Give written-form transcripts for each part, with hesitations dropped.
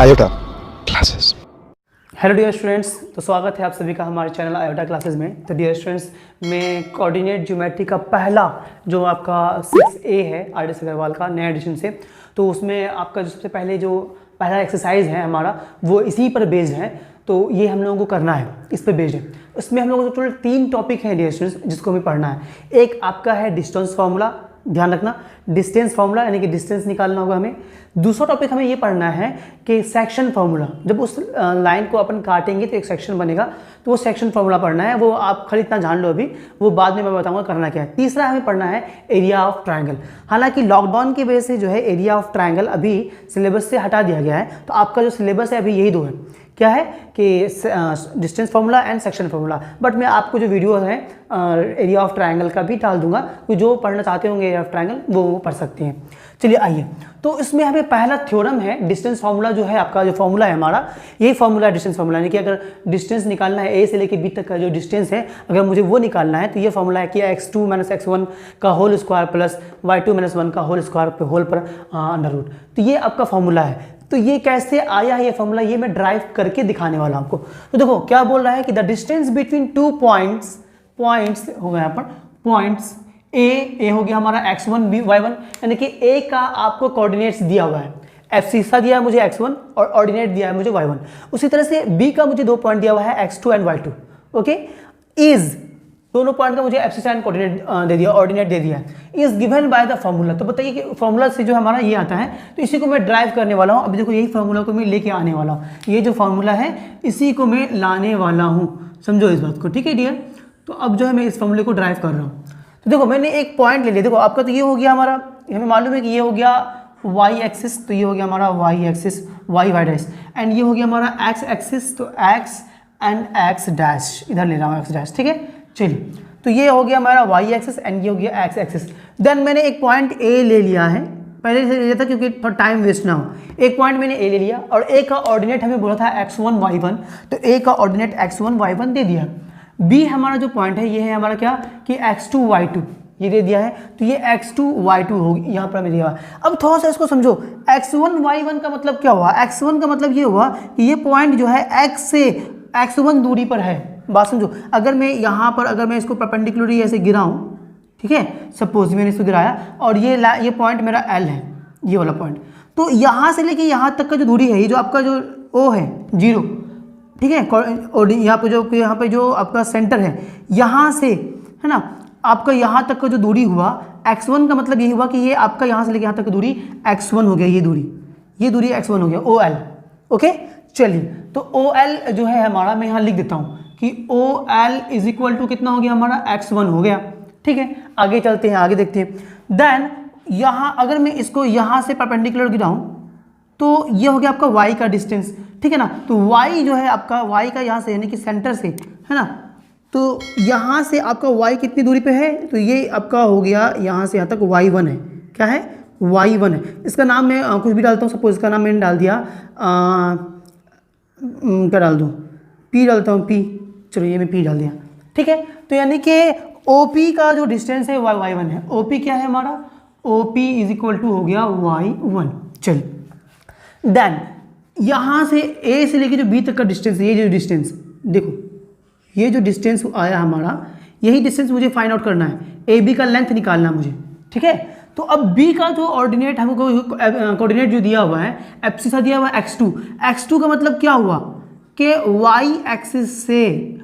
Iota classes. Hello dear students, तो स्वागत है आप सभी का हमारे चैनल आयोटा क्लासेस में। तो डियर स्टूडेंट्स, मैं कोऑर्डिनेट ज्योमेट्री का पहला जो आपका 6A है RS अग्रवाल का नया एडिशन से, तो उसमें आपका जो सबसे पहले जो पहला एक्सरसाइज है हमारा वो इसी पर बेस्ड है। तो ये हम लोगों को करना है, इस पर बेस्ड है। उसमें हम लोगों को टोटल 3 टॉपिक हैं डियर स्टूडेंट्स जिसको हमें पढ़ना है। एक आपका है डिस्टेंस फार्मूला, ध्यान रखना डिस्टेंस फार्मूला यानी कि डिस्टेंस निकालना होगा हमें। दूसरा टॉपिक हमें ये पढ़ना है कि सेक्शन फार्मूला, जब उस लाइन को अपन काटेंगे तो एक सेक्शन बनेगा, तो वो सेक्शन फार्मूला पढ़ना है। वो आप खाली इतना जान लो अभी, वो बाद में मैं बताऊंगा करना क्या है। तीसरा हमें पढ़ना है एरिया ऑफ ट्रायंगल। हालांकि लॉकडाउन की वजह से जो है एरिया ऑफ ट्रायंगल अभी सिलेबस से हटा दिया गया है, तो आपका जो सिलेबस है अभी यही 2 है। क्या है कि distance formula and section formula. But मैं आपको जो वीडियो है एरिया ऑफ ट्रायंगल का भी डाल दूंगा, तो जो पढ़ना चाहते होंगे एरिया ऑफ ट्रायंगल वो पढ़ सकते हैं। चलिए आइए, तो इसमें हमें पहला थ्योरम है डिस्टेंस फार्मूला जो है आपका जो फार्मूला है हमारा, यही फार्मूला है डिस्टेंस फार्मूला। यानी कि अगर डिस्टेंस निकालना है ए से लेकर बी तक का जो डिस्टेंस है, अगर मुझे वो निकालना है तो ये फार्मूला है कि x2 - x1 का होल स्क्वायर प्लस y2 - 1 का होल स्क्वायर पे होल पर अंडर रूट। तो ये आपका फार्मूला है। तो ये कैसे आया है ये फार्मूला, ये मैं ड्राइव करके दिखाने वाला हूं आपको। तो देखो क्या बोल रहा है कि द डिस्टेंस बिटवीन 2 पॉइंट्स हो गया यहाँ पर पॉइंट्स ए हो गया हमारा x1 b y1, यानी कि ए का आपको कोऑर्डिनेट्स दिया हुआ है, एब्सिसा दिया है मुझे x1 और ऑर्डिनेट दिया है मुझे y1। उसी तरह से b का मुझे 2 पॉइंट दिया हुआ है x2 and y2। Okay, is दोनों पॉइंट का मुझे एब्सिसा एंड कोऑर्डिनेट दे दिया, ऑर्डिनेट दे दिया है। Is given by the formula. तो बताइए कि फार्मूला से जो हमारा ये आता है, तो इसी को मैं ड्राइव करने वाला हूँ। अभी देखो यही फार्मूला को मैं लेके आने वाला हूँ, ये जो फार्मूला है इसी को मैं लाने वाला हूँ, समझो इस बात को, ठीक है डियर। तो अब जो है मैं इस फार्मूले को ड्राइव कर रहा हूँ। तो देखो मैंने एक पॉइंट ले लिया, देखो आपका तो ये हो गया हमारा, हमें मालूम है कि ये हो गया y एक्सिस, तो ये हो गया हमारा y axis y dash, and ये हो गया हमारा x एक्सिस, तो x एंड x डैश इधर ले रहा हूँ x डैश, ठीक है। चलिए, तो ये हो गया हमारा y एक्सिस एंड ये हो गया x एक्सिस। देन मैंने एक पॉइंट a ले लिया है, पहले से ले लिया था क्योंकि थोड़ा टाइम वेस्ट ना हो। एक पॉइंट मैंने a ले लिया और a का ऑर्डिनेट हमें बोला था x1 y1, तो a का ऑर्डिनेट x1 y1 दे दिया। b हमारा जो पॉइंट है ये है हमारा क्या कि x2 y2 ये दे दिया है, तो ये x2 y2 होगी, यहाँ पर हमें दिया हुआ। अब थोड़ा सा इसको समझो, x1 y1 का मतलब क्या हुआ, x1 का मतलब ये हुआ कि ये पॉइंट जो है x से x1 दूरी पर है। बात समझो, अगर मैं यहाँ पर अगर मैं इसको परपेंडिकुलरली ऐसे गिराऊँ, ठीक है, सपोज मैंने इसको गिराया और ये पॉइंट मेरा L है, ये वाला पॉइंट, तो यहाँ से लेके यहाँ तक का जो दूरी है, ये जो आपका जो O है 0, ठीक है, और यहाँ पे जो आपका सेंटर है यहाँ से, है ना, आपका यहाँ तक का जो दूरी हुआ x1 का मतलब यही हुआ कि ये आपका यहाँ से लेके यहाँ तक की दूरी x1 हो गया, ये दूरी x1 हो गया OL। ओके, चलिए, तो OL जो है हमारा, मैं यहाँ लिख देता हूँ कि OL इज इक्वल टू कितना हो गया हमारा x1 हो गया, ठीक है। आगे चलते हैं, आगे देखते हैं। देन यहाँ अगर मैं इसको यहाँ से परपेंडिकुलर गिराऊँ तो ये हो गया आपका y का डिस्टेंस, ठीक है ना। तो y जो है आपका y का यहाँ से यानी कि सेंटर से, है ना, तो यहाँ से आपका y कितनी दूरी पे है, तो ये आपका हो गया यहाँ से यहाँ तक y1 है। क्या है, y1 है। इसका नाम मैं कुछ भी डालता हूँ, सपोज इसका नाम मैंने डाल दिया क्या डाल दूँ, p डालता हूँ, p, चलो ये मैं p डाल दिया, ठीक है। तो यानी कि OP का जो डिस्टेंस है y1 है। OP क्या है हमारा, OP इज इक्वल टू हो गया y1। चलिए, देन यहाँ से A से लेके जो B तक का डिस्टेंस है, ये जो डिस्टेंस देखो, ये जो डिस्टेंस आया हमारा, यही डिस्टेंस मुझे फाइंड आउट करना है। AB का लेंथ निकालना है मुझे, ठीक है। तो अब B का जो ऑर्डिनेट हमको कोऑर्डिनेट जो दिया हुआ है, एब्सिसा दिया हुआ है x2 का मतलब क्या हुआ कि y एक्सिस से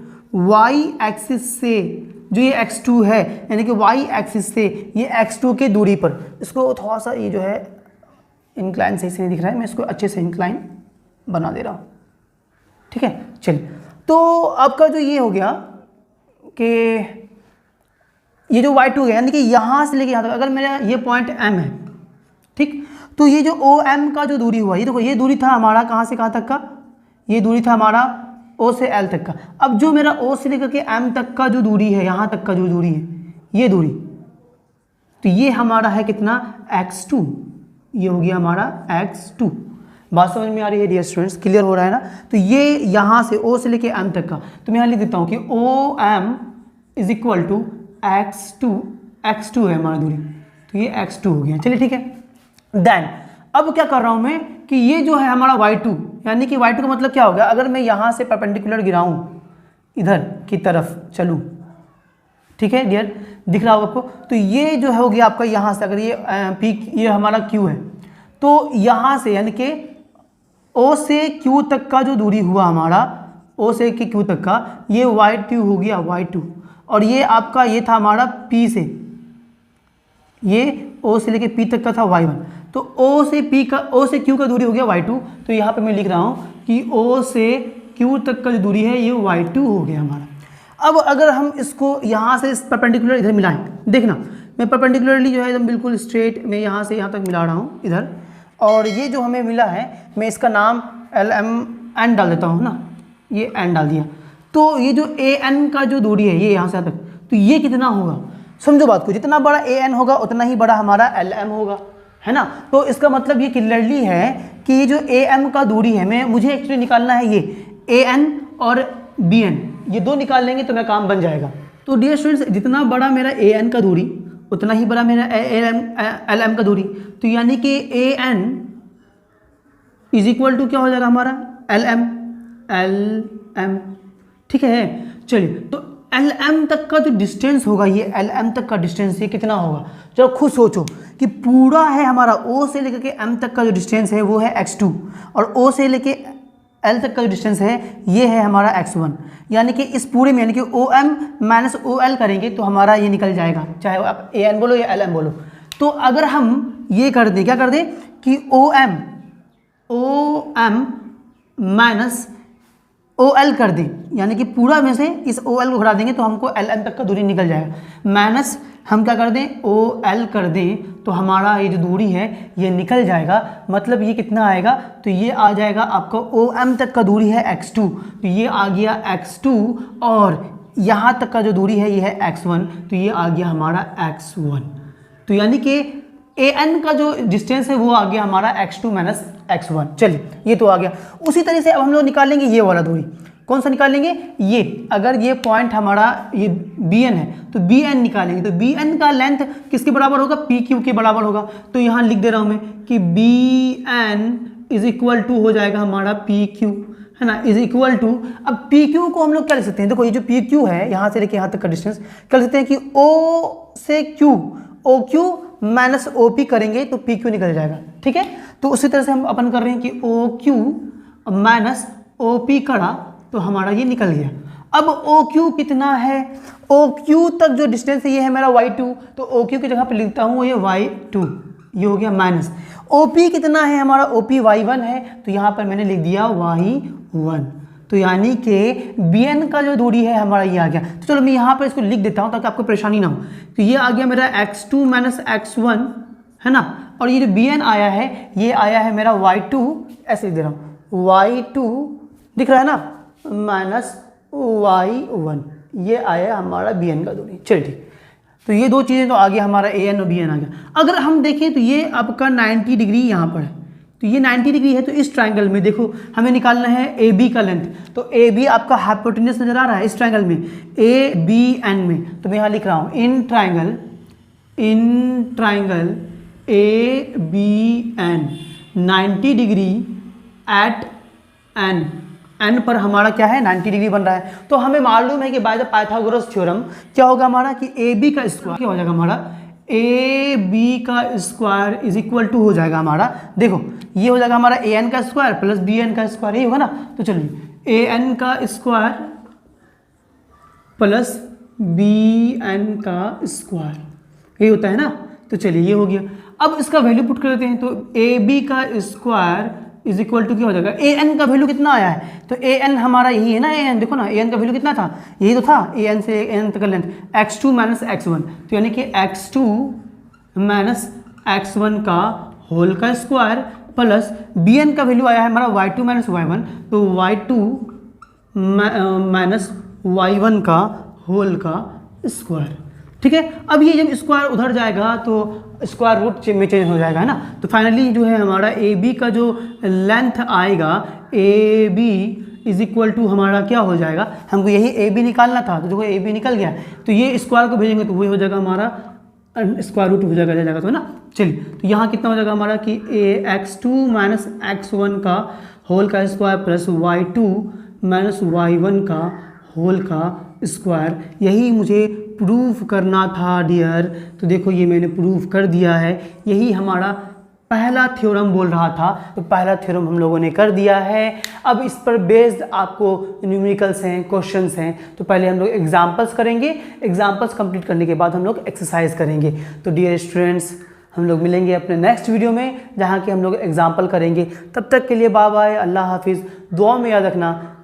जो ये x2 है, यानी कि y एक्सिस से ये x2 के दूरी पर, इसको थोड़ा सा ये जो है इंक्लाइन सही से नहीं दिख रहा है, मैं इसको अच्छे से इंक्लाइन बना दे रहा हूँ, ठीक है। चलिए, तो आपका जो ये हो गया कि ये जो y2 है यानी कि यहाँ से लेके यहाँ तक, अगर मेरा ये पॉइंट M है, ठीक, तो ये जो OM का जो दूरी हुआ, ये देखो ये दूरी था हमारा कहाँ से कहाँ तक का, ये दूरी था हमारा O से L तक का। अब जो मेरा O से लेकर के M तक का जो दूरी है, यहाँ तक का जो दूरी है, ये दूरी, तो ये हमारा है कितना x2, ये हो गया हमारा x2। बात समझ में आ रही है डियर स्टूडेंट्स, क्लियर हो रहा है ना। तो ये यहाँ से O से लेके M तक का, तो मैं यहाँ लिख देता हूँ कि OM is equal to x2 है हमारा दूरी, तो ये x2 हो गया। चलिए ठीक है। देन अब क्या कर रहा हूँ मैं कि ये जो है हमारा y2 यानी कि y2 का मतलब क्या हो गया, अगर मैं यहाँ से परपेंडिकुलर गिराऊँ इधर की तरफ चलूँ, ठीक है डियर, दिख रहा होगा आपको, तो ये जो हो गया आपका यहाँ से, अगर ये पी, ये हमारा क्यू है, तो यहाँ से यानी कि ओ से क्यू तक का जो दूरी हुआ हमारा, ओ से के क्यू तक का, ये y2 हो गया y2, और ये आपका ये था हमारा p से, ये o से लेके p तक का था y1, तो o से q का दूरी हो गया y2, तो यहाँ पे मैं लिख रहा हूँ कि o से q तक का जो दूरी है ये y2 हो गया हमारा। अब अगर हम इसको यहाँ से इस परपेंडिकुलर इधर मिलाएं, देखना मैं परपेंडिकुलरली जो है एकदम बिल्कुल स्ट्रेट मैं यहाँ से यहाँ तक मिला रहा हूँ इधर, और ये जो हमें मिला है मैं इसका नाम LMN डाल देता हूँ ना, ये n डाल दिया, तो ये जो AN का जो दूरी है ये यहाँ से यहाँ तक, तो ये कितना होगा, समझो बात को, जितना बड़ा AN होगा उतना ही बड़ा हमारा LM होगा, है ना। तो इसका मतलब ये क्लियरली है कि ये जो AM का दूरी है, मुझे एक्चुअली निकालना है ये AN और BN, ये दो निकाल लेंगे तो मेरा काम बन जाएगा। तो डियर स्टूडेंट्स, जितना बड़ा मेरा AN का दूरी उतना ही बड़ा मेरा LM का दूरी, तो यानी कि AN इज इक्वल टू क्या हो जाएगा हमारा LM, ठीक है। चलिए, तो LM तक का जो डिस्टेंस होगा, ये LM तक का डिस्टेंस ये कितना होगा, चलो खुद सोचो कि पूरा है हमारा O से लेकर के M तक का जो डिस्टेंस है वो है x2, और O से लेके L तक का जो डिस्टेंस है ये है हमारा x1, यानी कि इस पूरे में यानी कि OM माइनस OL करेंगे तो हमारा ये निकल जाएगा, चाहे आप AN बोलो या LM बोलो। तो अगर हम ये कर दें, क्या कर दें कि OM माइनस OL कर दें, यानी कि पूरा में से इस OL को घटा देंगे तो हमको LM तक का दूरी निकल जाएगा, माइनस हम क्या कर दें OL कर दें तो हमारा ये जो दूरी है ये निकल जाएगा। मतलब ये कितना आएगा, तो ये आ जाएगा आपका OM तक का दूरी है x2, तो ये आ गया x2, और यहाँ तक का जो दूरी है ये है x1, तो ये आ गया हमारा x1। तो यानी कि AN का जो डिस्टेंस है वो आ गया हमारा x2 माइनस x1। चलिए, ये तो आ गया। उसी तरह से अब हम लोग निकालेंगे ये वाला दूरी, कौन सा निकालेंगे, ये अगर ये पॉइंट हमारा ये BN है तो BN निकालेंगे, तो BN का लेंथ किसके बराबर होगा, PQ के बराबर होगा। तो यहाँ लिख दे रहा हूँ मैं कि BN इज इक्वल टू हो जाएगा हमारा PQ, है ना, इज इक्वल टू, अब PQ को हम लोग क्या लिख सकते हैं, देखो ये जो PQ है यहाँ से लेके यहाँ तक का डिस्टेंस, क्या लिख सकते हैं कि O से Q, OQ माइनस OP करेंगे तो PQ निकल जाएगा, ठीक है। तो उसी तरह से हम अपन कर रहे हैं कि OQ माइनस OP करा तो हमारा ये निकल गया। अब OQ कितना है, OQ तक जो डिस्टेंस है ये है मेरा y2, तो OQ की जगह पे लिखता हूँ ये y2, ये हो गया माइनस। OP कितना है हमारा, OP y1 है, तो यहाँ पर मैंने लिख दिया y1, तो यानी कि BN का जो दूरी है हमारा ये आ गया। तो चलो मैं यहाँ पर इसको लिख देता हूँ ताकि आपको परेशानी ना हो। तो ये आ गया मेरा x2 माइनस x1, है ना, और ये जो BN आया है ये आया है मेरा y2, ऐसे लिख दे रहा हूँ y2, दिख रहा है ना, माइनस y1, ये आया हमारा BN का दूरी। चलिए ठीक, तो ये दो चीज़ें तो आ गया हमारा AN और BN आ गया। अगर हम देखें तो ये आपका 90 डिग्री यहाँ पर है, तो ये 90 डिग्री है, तो इस ट्रायंगल में देखो हमें निकालना है AB का लेंथ, तो AB आपका हाइपोटेन्यूज नजर आ रहा है इस ट्रायंगल में ABN में, तो मैं यहाँ लिख रहा हूँ in triangle ABN 90 degree at n पर हमारा क्या है 90 डिग्री बन रहा है। तो हमें मालूम है कि बाय द पाइथागोरस थ्योरम क्या होगा हमारा कि AB का स्क्वायर क्या हो जाएगा हमारा, AB का स्क्वायर इज इक्वल टू हो जाएगा हमारा, देखो ये हो जाएगा हमारा AN का स्क्वायर प्लस BN का स्क्वायर, ये होगा ना। तो चलिए AN का स्क्वायर प्लस BN का स्क्वायर, ये होता है ना। तो चलिए ये हो गया। अब इसका वैल्यू पुट कर देते हैं, तो AB का स्क्वायर इज इक्वल टू क्या हो जाएगा, AN का वैल्यू कितना आया है, तो AN हमारा यही है ना, AN देखो ना, AN का वैल्यू कितना था, यही तो था, AN से AN तक का लेंथ x2 माइनस x1, तो यानी कि x2 माइनस x1 का होल का स्क्वायर प्लस BN का वैल्यू आया है हमारा y2 माइनस y1, तो y2 माइनस y1 का होल का स्क्वायर, ठीक है। अब ये जब स्क्वायर उधर जाएगा तो स्क्वायर रूट में चेंज हो जाएगा, है ना। तो फाइनली जो है हमारा AB का जो लेंथ आएगा, AB इज इक्वल टू हमारा क्या हो जाएगा, हमको यही AB निकालना था, तो देखो AB निकल गया, तो ये स्क्वायर को भेजेंगे तो वही हो जाएगा हमारा स्क्वायर रूट हो जाएगा, तो है ना। चलिए, तो यहाँ कितना हो जाएगा हमारा कि x2 माइनस x1 का होल का square plus y2 minus y1 का होल का स्क्वायर, यही मुझे प्रूफ करना था डियर। तो देखो ये मैंने प्रूफ कर दिया है, यही हमारा पहला थ्योरम बोल रहा था। तो पहला थ्योरम हम लोगों ने कर दिया है। अब इस पर बेस्ड आपको न्यूमेरिकल्स हैं, क्वेश्चंस हैं, तो पहले हम लोग एग्जांपल्स करेंगे, एग्जांपल्स कंप्लीट करने के बाद हम लोग एक्सरसाइज करेंगे। तो डियर स्टूडेंट्स, हम लोग मिलेंगे अपने नेक्स्ट वीडियो में जहाँ कि हम लोग एग्जाम्पल करेंगे। तब तक के लिए बाय बाय, अल्लाह हाफिज़, दुआ में याद रखना।